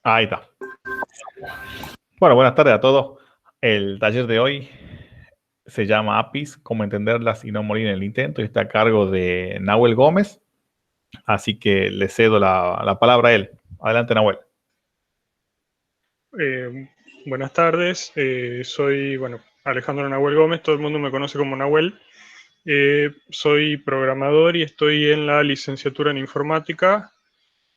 Ahí está. Bueno, buenas tardes a todos. El taller de hoy se llama APIs, cómo entenderlas y no morir en el intento, y está a cargo de Nahuel Gómez. Así que le cedo la palabra a él. Adelante, Nahuel. Buenas tardes, soy Alejandro Nahuel Gómez, todo el mundo me conoce como Nahuel. Soy programador y estoy en la licenciatura en informática.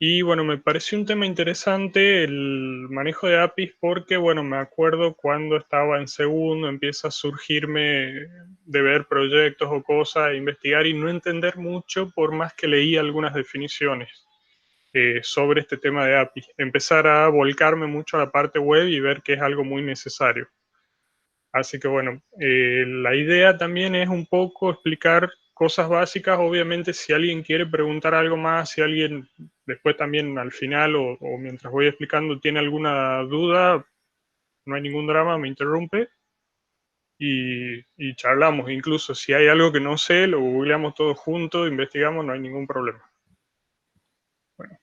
Y bueno, me pareció un tema interesante el manejo de APIs porque, bueno, me acuerdo cuando estaba en segundo, empieza a surgirme de ver proyectos o cosas, investigar y no entender mucho por más que leí algunas definiciones sobre este tema de API. Empezar a volcarme mucho a la parte web y ver que es algo muy necesario. Así que bueno, la idea también es un poco explicar cosas básicas. Obviamente, si alguien quiere preguntar algo más, si alguien después también al final o mientras voy explicando tiene alguna duda, no hay ningún drama, me interrumpe y charlamos. Incluso si hay algo que no sé, lo googleamos todos juntos, investigamos, no hay ningún problema. Bueno,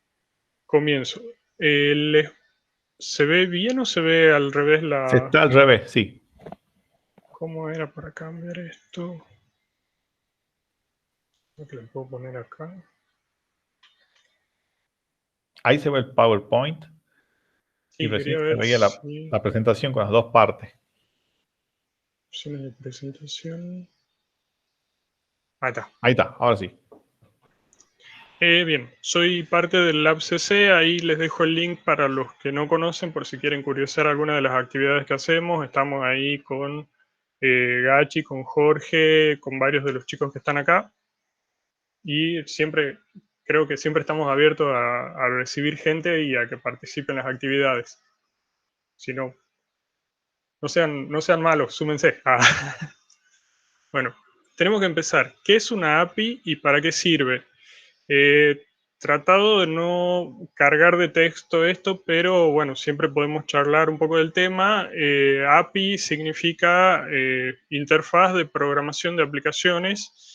comienzo. ¿Se ve bien o se ve al revés Se está al revés, sí. ¿Cómo era para cambiar esto? Creo que le puedo poner acá. Ahí se ve el PowerPoint y Sí, recién quería se ver veía si la presentación con las dos partes. opciones de presentación. Ahí está. Ahí está, ahora sí. Bien, soy parte del Lab CC, ahí les dejo el link para los que no conocen, por si quieren curiosear alguna de las actividades que hacemos. Estamos ahí con Gachi, con Jorge, con varios de los chicos que están acá. Y siempre, creo que siempre estamos abiertos a recibir gente y a que participe en las actividades. Si no, no sean malos, súmense. Bueno, tenemos que empezar. ¿Qué es una API y para qué sirve? Tratado de no cargar de texto esto, pero bueno, siempre podemos charlar un poco del tema. API significa interfaz de programación de aplicaciones.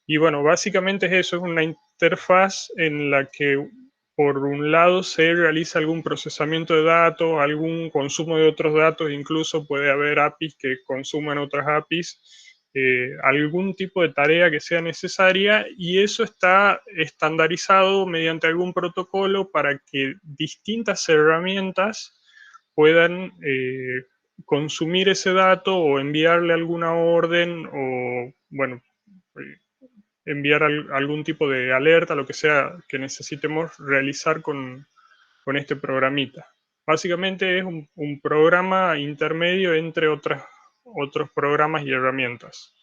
Y bueno, básicamente es eso, es una interfaz en la que por un lado se realiza algún procesamiento de datos, algún consumo de otros datos, incluso puede haber APIs que consuman otras APIs, algún tipo de tarea que sea necesaria, y eso está estandarizado mediante algún protocolo para que distintas herramientas puedan consumir ese dato o enviarle alguna orden o, bueno, enviar algún tipo de alerta, lo que sea que necesitemos realizar con este programita. Básicamente es un programa intermedio entre otros programas y herramientas.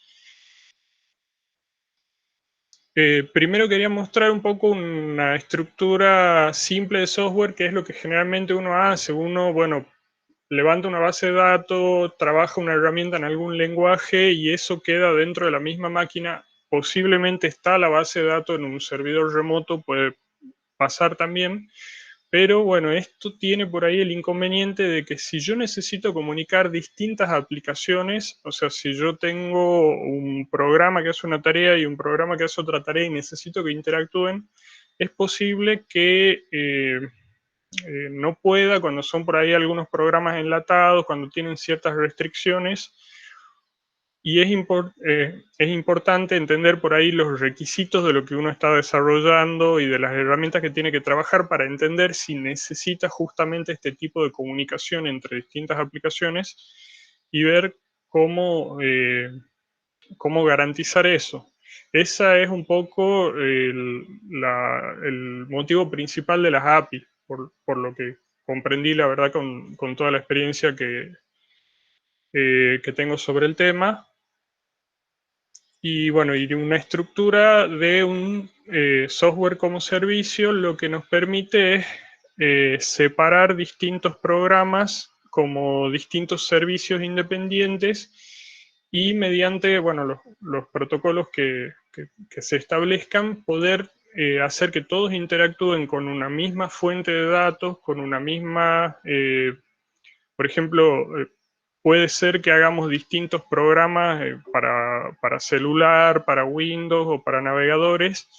Primero quería mostrar un poco una estructura simple de software, que es lo que generalmente uno hace. Uno, bueno, levanta una base de datos, trabaja una herramienta en algún lenguaje y eso queda dentro de la misma máquina. Posiblemente está la base de datos en un servidor remoto, puede pasar también. Pero bueno, esto tiene por ahí el inconveniente de que si yo necesito comunicar distintas aplicaciones, o sea, si yo tengo un programa que hace una tarea y un programa que hace otra tarea y necesito que interactúen, es posible que no pueda cuando son por ahí algunos programas enlatados, cuando tienen ciertas restricciones. Y es importante entender por ahí los requisitos de lo que uno está desarrollando y de las herramientas que tiene que trabajar para entender si necesita justamente este tipo de comunicación entre distintas aplicaciones y ver cómo garantizar eso. Ese es un poco el motivo principal de las API, por lo que comprendí, la verdad, con toda la experiencia que tengo sobre el tema. Y bueno, y una estructura de un software como servicio lo que nos permite es separar distintos programas como distintos servicios independientes y mediante bueno, los protocolos que se establezcan poder hacer que todos interactúen con una misma fuente de datos, con una misma, por ejemplo, puede ser que hagamos distintos programas para celular, para Windows o para navegadores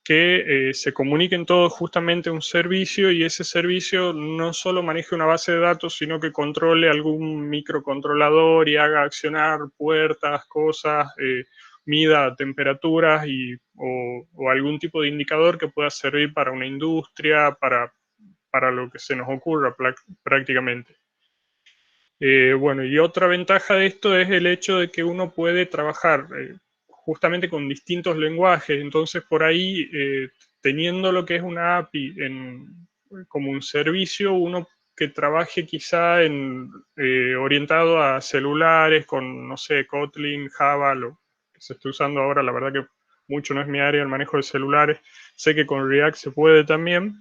que se comuniquen todos justamente a un servicio y ese servicio no solo maneje una base de datos, sino que controle algún microcontrolador y haga accionar puertas, cosas, mida temperaturas o algún tipo de indicador que pueda servir para una industria, para lo que se nos ocurra prácticamente. Bueno, y otra ventaja de esto es el hecho de que uno puede trabajar justamente con distintos lenguajes, entonces por ahí, teniendo lo que es una API como un servicio, uno que trabaje quizá orientado a celulares con, no sé, Kotlin, Java, lo que se está usando ahora, la verdad que mucho no es mi área el manejo de celulares, sé que con React se puede también,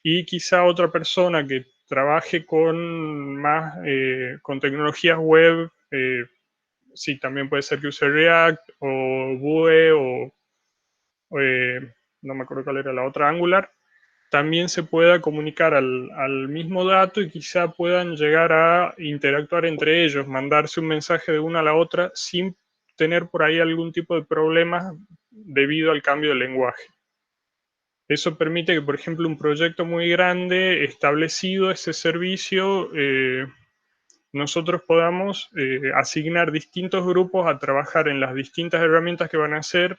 y quizá otra persona que trabaje con tecnologías web, sí, también puede ser que use React o Vue no me acuerdo cuál era la otra, Angular, también se pueda comunicar al mismo dato y quizá puedan llegar a interactuar entre ellos, mandarse un mensaje de una a la otra sin tener por ahí algún tipo de problemas debido al cambio de lenguaje. Eso permite que, por ejemplo, un proyecto muy grande, establecido ese servicio, nosotros podamos asignar distintos grupos a trabajar en las distintas herramientas que van a hacer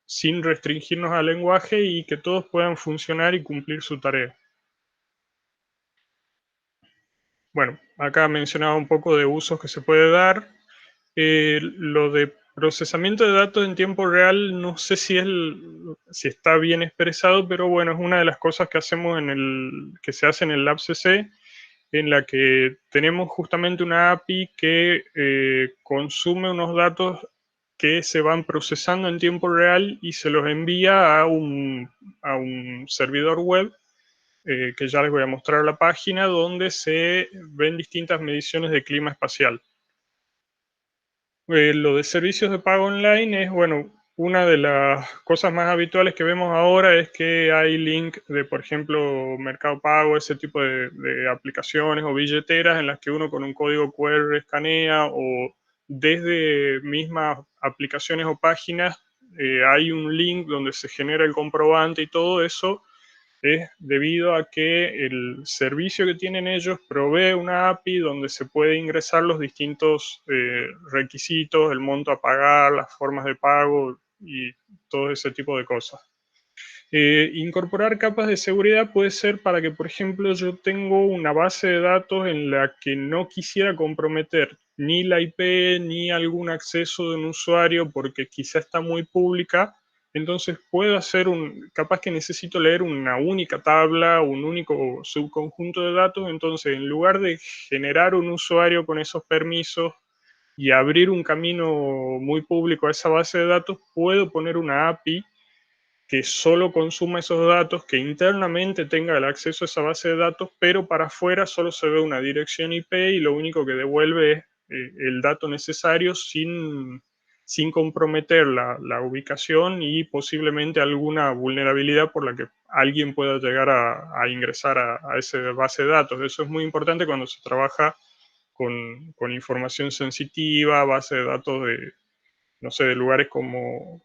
sin restringirnos al lenguaje y que todos puedan funcionar y cumplir su tarea. Bueno, acá mencionaba un poco de usos que se puede dar. Lo de procesamiento de datos en tiempo real, no sé si está bien expresado, pero bueno, es una de las cosas que hacemos que se hace en el LabCC, en la que tenemos justamente una API que consume unos datos que se van procesando en tiempo real y se los envía a un servidor web, que ya les voy a mostrar la página, donde se ven distintas mediciones de clima espacial. Lo de servicios de pago online es, bueno, una de las cosas más habituales que vemos ahora es que hay link de, por ejemplo, Mercado Pago, ese tipo de aplicaciones o billeteras en las que uno con un código QR escanea, o desde mismas aplicaciones o páginas hay un link donde se genera el comprobante, y todo eso es debido a que el servicio que tienen ellos provee una API donde se puede ingresar los distintos requisitos, el monto a pagar, las formas de pago y todo ese tipo de cosas. Incorporar capas de seguridad puede ser para que, por ejemplo, yo tengo una base de datos en la que no quisiera comprometer ni la IP ni algún acceso de un usuario porque quizá está muy pública. Entonces puedo hacer capaz que necesito leer una única tabla, un único subconjunto de datos. Entonces, en lugar de generar un usuario con esos permisos y abrir un camino muy público a esa base de datos, puedo poner una API que solo consuma esos datos, que internamente tenga el acceso a esa base de datos, pero para afuera solo se ve una dirección IP y lo único que devuelve es el dato necesario sin comprometer la ubicación y posiblemente alguna vulnerabilidad por la que alguien pueda llegar a ingresar a esa base de datos. Eso es muy importante cuando se trabaja con información sensitiva, base de datos no sé, de lugares como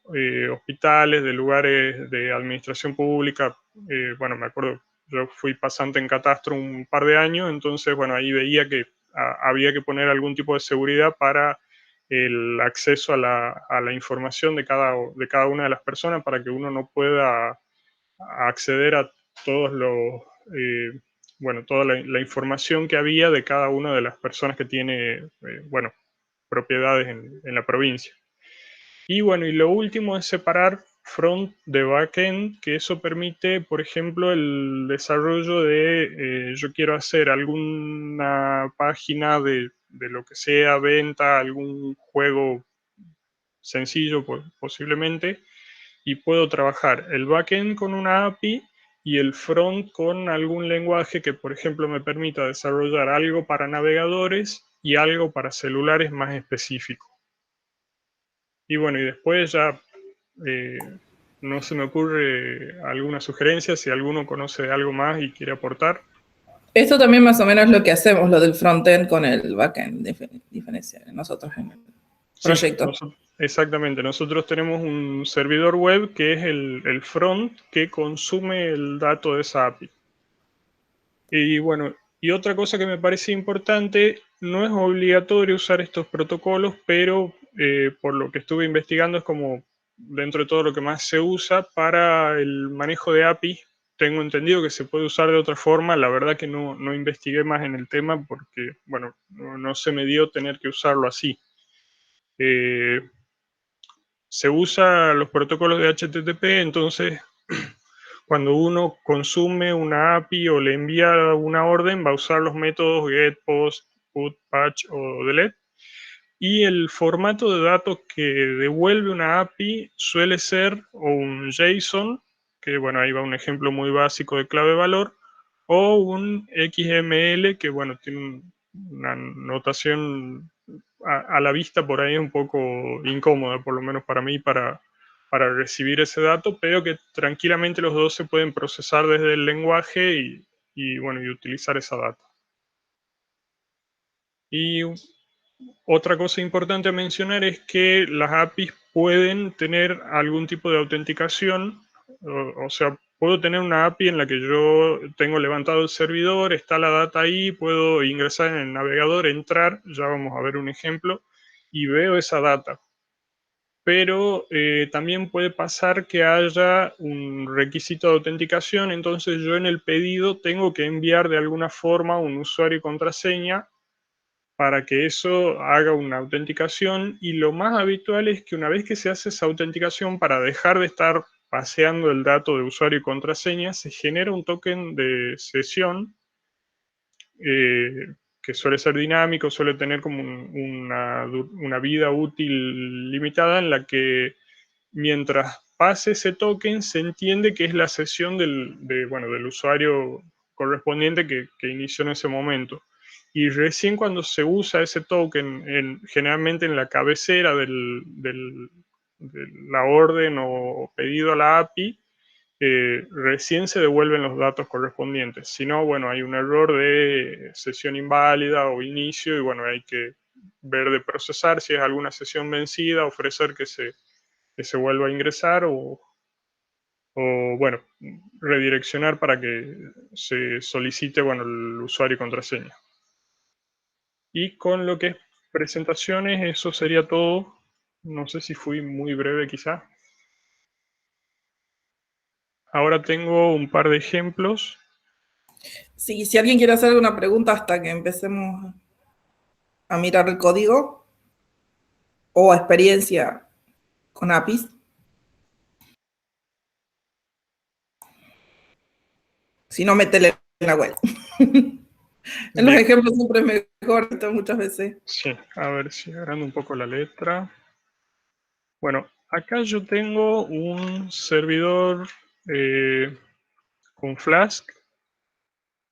hospitales, de lugares de administración pública. Bueno, me acuerdo, yo fui pasante en Catastro un par de años, entonces, bueno, ahí veía que había que poner algún tipo de seguridad para el acceso a la información de cada una de las personas, para que uno no pueda acceder a todos bueno, toda la información que había de cada una de las personas que tiene, bueno, propiedades en la provincia. Y bueno, y lo último es separar front de backend, que eso permite, por ejemplo, el desarrollo de, yo quiero hacer alguna página de lo que sea, venta, algún juego sencillo posiblemente, y puedo trabajar el backend con una API y el front con algún lenguaje que, por ejemplo, me permita desarrollar algo para navegadores y algo para celulares más específico. Y bueno, y después ya no se me ocurre alguna sugerencia, si alguno conoce algo más y quiere aportar. Esto también más o menos lo que hacemos, lo del frontend con el backend, diferencia nosotros en el proyecto. Sí, Exactamente, nosotros tenemos un servidor web que es el front que consume el dato de esa API. Y bueno, y otra cosa que me parece importante, no es obligatorio usar estos protocolos, pero por lo que estuve investigando es como dentro de todo lo que más se usa para el manejo de API. Tengo entendido que se puede usar de otra forma, la verdad que no investigué más en el tema porque, bueno, no se me dio tener que usarlo así. Se usa los protocolos de HTTP, entonces cuando uno consume una API o le envía una orden, va a usar los métodos get, post, put, patch o delete. Y el formato de datos que devuelve una API suele ser o un JSON, que bueno, ahí va un ejemplo muy básico de clave valor, o un XML, que bueno, tiene una notación a la vista por ahí un poco incómoda, por lo menos para mí, para recibir ese dato, pero que tranquilamente los dos se pueden procesar desde el lenguaje y bueno, y utilizar esa data. Y otra cosa importante a mencionar es que las APIs pueden tener algún tipo de autenticación, o sea, puedo tener una API en la que yo tengo levantado el servidor, está la data ahí, puedo ingresar en el navegador, entrar, ya vamos a ver un ejemplo, y veo esa data. Pero también puede pasar que haya un requisito de autenticación, entonces yo en el pedido tengo que enviar de alguna forma un usuario y contraseña para que eso haga una autenticación, y lo más habitual es que una vez que se hace esa autenticación, para dejar de estar paseando el dato de usuario y contraseña, se genera un token de sesión que suele ser dinámico, suele tener como una vida útil limitada, en la que mientras pase ese token se entiende que es la sesión del usuario correspondiente que inició en ese momento. Y recién cuando se usa ese token, generalmente en la cabecera de la orden o pedido a la API, recién se devuelven los datos correspondientes. Si no, bueno, hay un error de sesión inválida o inicio, y bueno, hay que ver de procesar si es alguna sesión vencida, ofrecer que se vuelva a ingresar o, bueno, redireccionar para que se solicite, bueno, el usuario y contraseña. Y con lo que es presentaciones, eso sería todo. No sé si fui muy breve quizá. Ahora tengo un par de ejemplos. Sí, si alguien quiere hacer alguna pregunta hasta que empecemos a mirar el código o experiencia con APIs. Si no, métele en la web. En los Bien. ejemplos siempre es mejor, muchas veces. Sí, a ver si agrando un poco la letra. Bueno, acá yo tengo un servidor con Flask,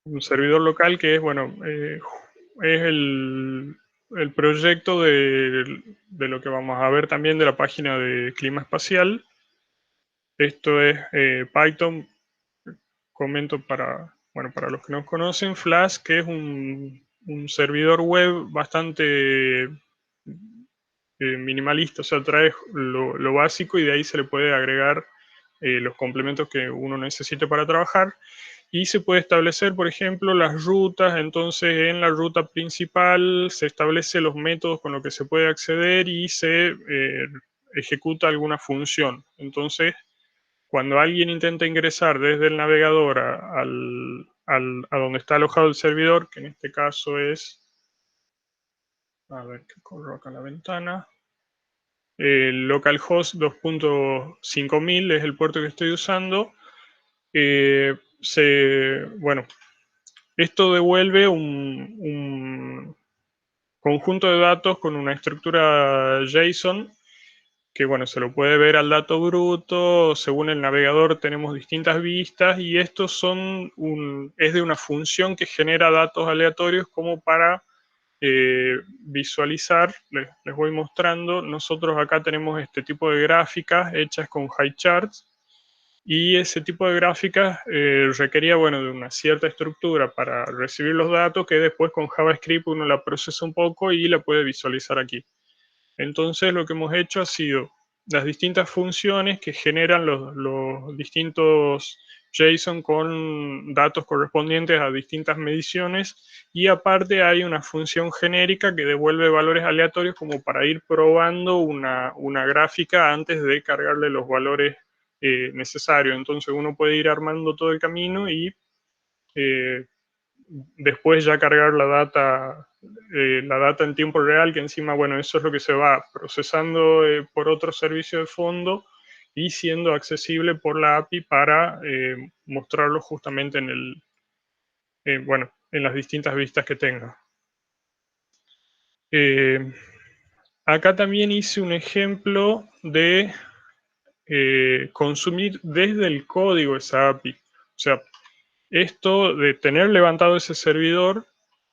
un servidor local que es, bueno, es el proyecto de lo que vamos a ver también de la página de Clima Espacial. Esto es Python. Comento para los que no conocen, Flask, que es un servidor web bastante minimalista, o sea, trae lo básico y de ahí se le puede agregar los complementos que uno necesite para trabajar. Y se puede establecer, por ejemplo, las rutas. Entonces, en la ruta principal se establece los métodos con los que se puede acceder y se ejecuta alguna función. Entonces, cuando alguien intenta ingresar desde el navegador a donde está alojado el servidor, que en este caso es, a ver que corro acá la ventana, localhost 2.5000 es el puerto que estoy usando. Bueno, esto devuelve un conjunto de datos con una estructura JSON que, bueno, se lo puede ver al dato bruto. Según el navegador tenemos distintas vistas, y estos es de una función que genera datos aleatorios como para visualizar. Les voy mostrando. Nosotros acá tenemos este tipo de gráficas hechas con HighCharts, y ese tipo de gráficas requería, bueno, de una cierta estructura para recibir los datos, que después con JavaScript uno la procesa un poco y la puede visualizar aquí. Entonces lo que hemos hecho ha sido las distintas funciones que generan los distintos JSON con datos correspondientes a distintas mediciones, y aparte hay una función genérica que devuelve valores aleatorios como para ir probando una gráfica antes de cargarle los valores necesarios. Entonces uno puede ir armando todo el camino y después ya cargar la data en tiempo real, que encima, bueno, eso es lo que se va procesando por otro servicio de fondo y siendo accesible por la API para mostrarlo justamente bueno, en las distintas vistas que tenga. Acá también hice un ejemplo de consumir desde el código esa API. O sea, esto de tener levantado ese servidor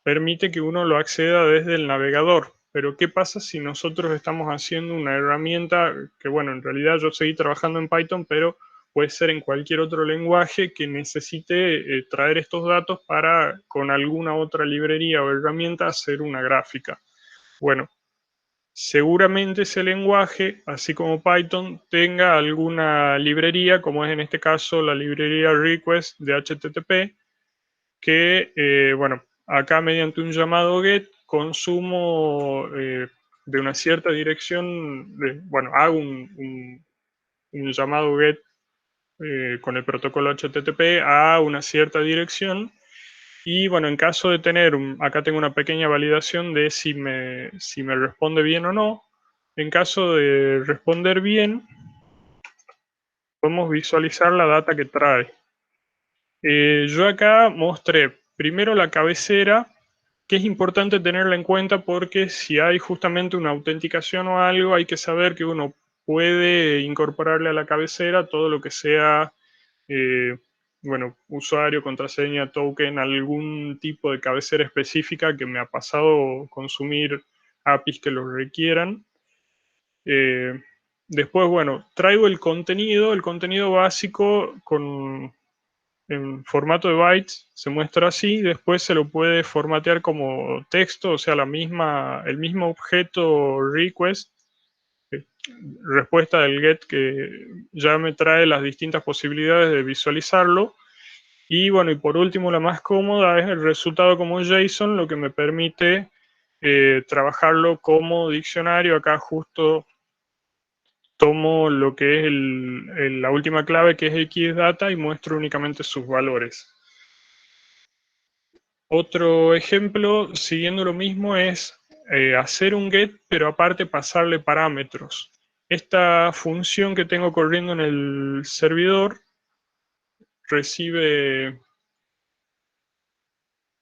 permite que uno lo acceda desde el navegador. Pero ¿qué pasa si nosotros estamos haciendo una herramienta que, bueno, en realidad yo seguí trabajando en Python, pero puede ser en cualquier otro lenguaje que necesite traer estos datos para, con alguna otra librería o herramienta, hacer una gráfica? Bueno, seguramente ese lenguaje, así como Python, tenga alguna librería, como es en este caso la librería request de HTTP, que, bueno, acá mediante un llamado get consumo de una cierta dirección, bueno, hago un llamado get con el protocolo HTTP a una cierta dirección. Y bueno, en caso de tener, acá tengo una pequeña validación de si me responde bien o no. En caso de responder bien, podemos visualizar la data que trae. Yo acá mostré primero la cabecera, que es importante tenerla en cuenta porque si hay justamente una autenticación o algo, hay que saber que uno puede incorporarle a la cabecera todo lo que sea, bueno, usuario, contraseña, token, algún tipo de cabecera específica, que me ha pasado consumir APIs que lo requieran. Después, bueno, traigo el contenido básico en formato de bytes, se muestra así. Después se lo puede formatear como texto, o sea, el mismo objeto request, respuesta del get, que ya me trae las distintas posibilidades de visualizarlo. Y bueno, y por último, la más cómoda es el resultado como JSON, lo que me permite trabajarlo como diccionario. Acá justo tomo lo que es la última clave, que es xdata, y muestro únicamente sus valores. Otro ejemplo, siguiendo lo mismo, es hacer un get, pero aparte pasarle parámetros. Esta función que tengo corriendo en el servidor recibe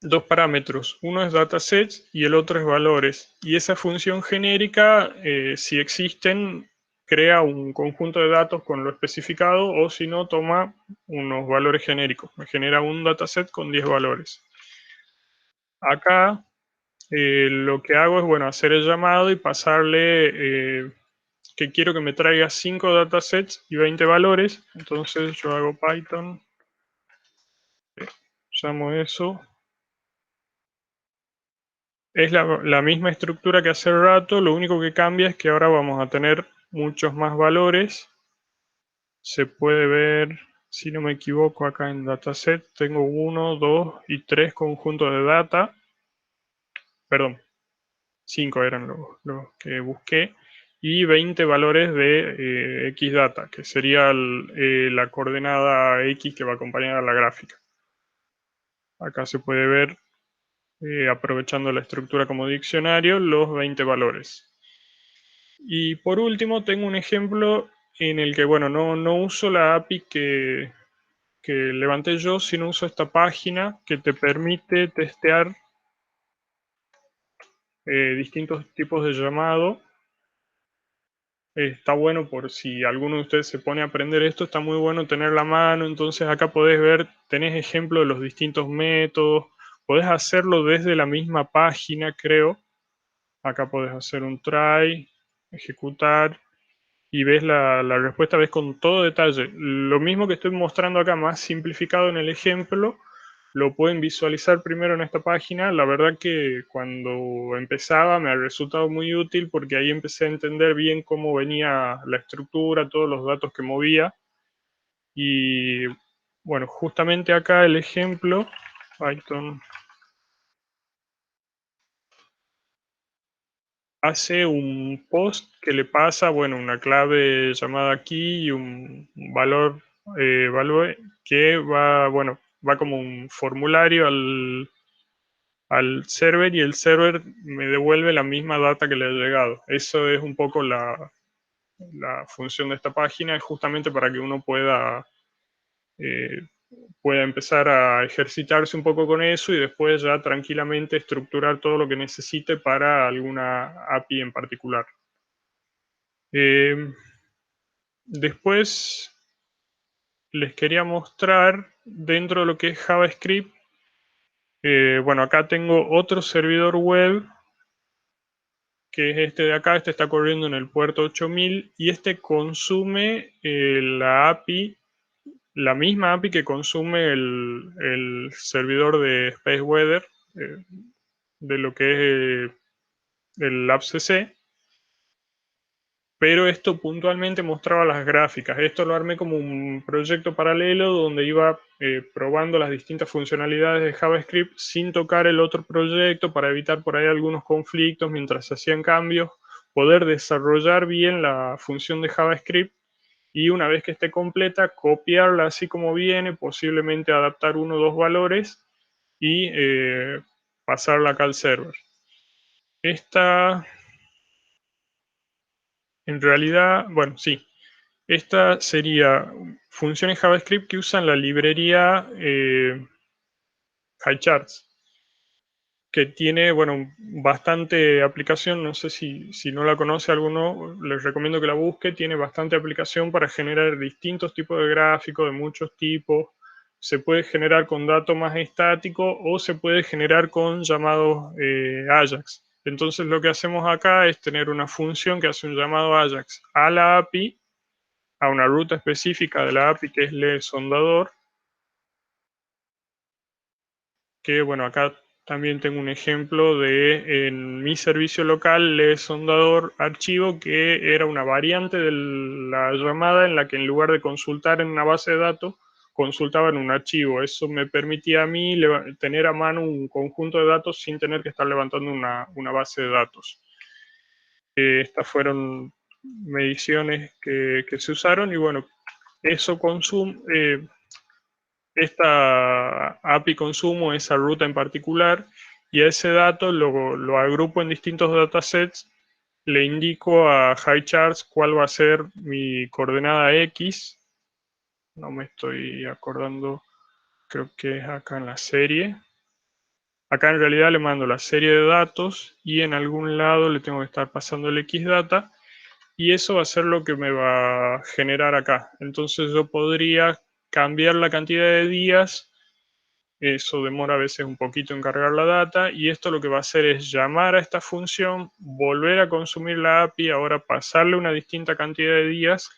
dos parámetros. Uno es datasets y el otro es valores. Y esa función genérica, si existen, crea un conjunto de datos con lo especificado, o si no, toma unos valores genéricos. Me genera un dataset con 10 valores. Acá lo que hago es, bueno, hacer el llamado y pasarle que quiero que me traiga 5 datasets y 20 valores. Entonces yo hago Python, llamo eso. Es la misma estructura que hace rato, lo único que cambia es que ahora vamos a tener muchos más valores. Se puede ver, si no me equivoco, acá en dataset tengo 1, 2 y 3 conjuntos de data. Perdón, 5 eran los que busqué. Y 20 valores de xdata, que sería la coordenada x que va a acompañar a la gráfica. Acá se puede ver, aprovechando la estructura como diccionario, los 20 valores. Y por último, tengo un ejemplo en el que, bueno, no uso la API que levanté yo, sino uso esta página que te permite testear distintos tipos de llamado. Está bueno por si alguno de ustedes se pone a aprender esto, está muy bueno tener la mano. Entonces acá podés ver, tenés ejemplo de los distintos métodos, podés hacerlo desde la misma página, creo. Acá podés hacer un try, ejecutar, y ves la respuesta, ves con todo detalle. Lo mismo que estoy mostrando acá, más simplificado en el ejemplo, lo pueden visualizar primero en esta página. La verdad que cuando empezaba me ha resultado muy útil porque ahí empecé a entender bien cómo venía la estructura, todos los datos que movía. Y bueno, justamente acá el ejemplo, Python hace un post que le pasa, bueno, una clave llamada key y un valor value que va, bueno, va como un formulario al server y el server me devuelve la misma data que le ha llegado. Eso es un poco la función de esta página, es justamente para que uno pueda empezar a ejercitarse un poco con eso y después ya tranquilamente estructurar todo lo que necesite para alguna API en particular. Después les quería mostrar dentro de lo que es JavaScript. Bueno, acá tengo otro servidor web que es este de acá. Este está corriendo en el puerto 8000 y este consume la API, la misma API que consume el servidor de Space Weather, de lo que es el LabCC, pero esto puntualmente mostraba las gráficas. Esto lo armé como un proyecto paralelo donde iba probando las distintas funcionalidades de JavaScript sin tocar el otro proyecto para evitar por ahí algunos conflictos mientras se hacían cambios, poder desarrollar bien la función de JavaScript y una vez que esté completa, copiarla así como viene, posiblemente adaptar uno o dos valores y pasarla acá al server. Esta, en realidad, bueno, sí, esta sería funciones JavaScript que usan la librería HighCharts, que tiene, bueno, bastante aplicación. No sé si no la conoce alguno, les recomiendo que la busque. Tiene bastante aplicación para generar distintos tipos de gráficos de muchos tipos. Se puede generar con datos más estáticos o se puede generar con llamados Ajax. Entonces lo que hacemos acá es tener una función que hace un llamado Ajax a la API, a una ruta específica de la API que es LeSondador, que bueno, acá también tengo un ejemplo de en mi servicio local LeSondador archivo, que era una variante de la llamada en la que en lugar de consultar en una base de datos, consultaba en un archivo. Eso me permitía a mí tener a mano un conjunto de datos sin tener que estar levantando una base de datos. Estas fueron mediciones que se usaron y bueno, eso consume, esta API consumo esa ruta en particular y a ese dato lo agrupo en distintos datasets, le indico a HighCharts cuál va a ser mi coordenada X, no me estoy acordando, creo que es acá en la serie. Acá en realidad le mando la serie de datos y en algún lado le tengo que estar pasando el XData y eso va a ser lo que me va a generar acá. Entonces yo podría cambiar la cantidad de días. Eso demora a veces un poquito en cargar la data y esto lo que va a hacer es llamar a esta función, volver a consumir la API, ahora pasarle una distinta cantidad de días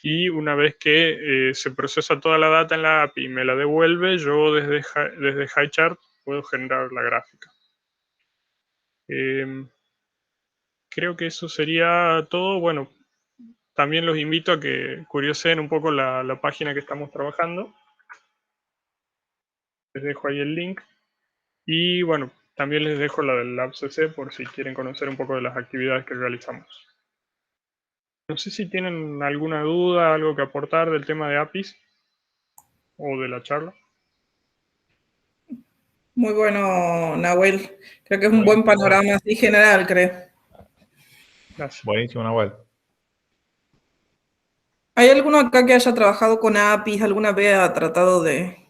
y una vez que se procesa toda la data en la API y me la devuelve, yo desde HighChart puedo generar la gráfica. Creo que eso sería todo. Bueno, también los invito a que curioseen un poco la página que estamos trabajando. Les dejo ahí el link. Y bueno, también les dejo la del LabCC por si quieren conocer un poco de las actividades que realizamos. No sé si tienen alguna duda, algo que aportar del tema de APIs o de la charla. Muy bueno, Nahuel. Creo que es un buen panorama así general, creo. Gracias. Buenísimo, Nahuel. ¿Hay alguno acá que haya trabajado con APIs alguna vez, ha tratado de